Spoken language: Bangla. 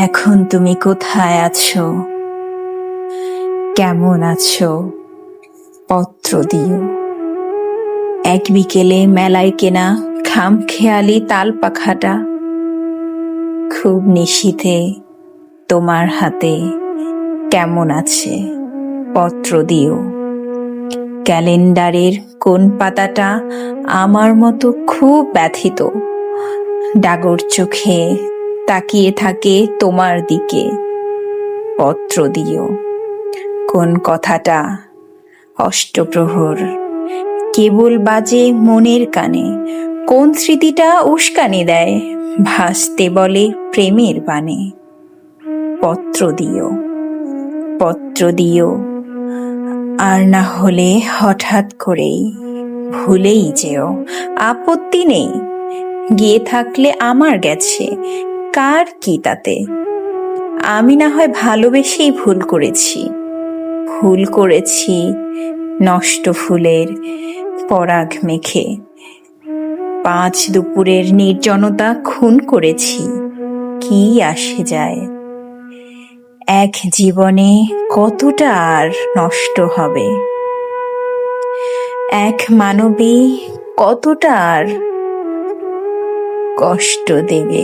এখন তুমি কোথায় আছো, কেমন আছো? পত্র দিও। এক বিকেলে মেলায় কেনা খামখেয়ালি তাল পাখাটা খুব নিশীথে তোমার হাতে কেমন আছে? পত্র দিও। ক্যালেন্ডারের কোন পাতাটা আমার মতো খুব ব্যথিত, ডাগর চোখে তাকিয়ে থাকে তোমার দিকে? পত্র দিও। কোন কথাটা অষ্টপ্রহর কেবল বাজে মনের কানে, কোন স্মৃতিটা উস্কানি দেয় ভাসতে বলে প্রেমের বানে? পত্র দিও, পত্র দিও। আর না হলে হঠাৎ করেই ভুলেই যেও, আপত্তি নেই। গিয়ে থাকলে আমার গেছে, কার কি তাতে? আমি না হয় ভালোবেসেই ভুল করেছি, ভুল করেছি নষ্ট ফুলের পরাগ মেখে। 5 দুপুরের নির্জনতা খুন করেছি, কি আসে যায়? এক জীবনে কতটা আর নষ্ট হবে, এক মানবী কতটা আর কষ্ট দেবে?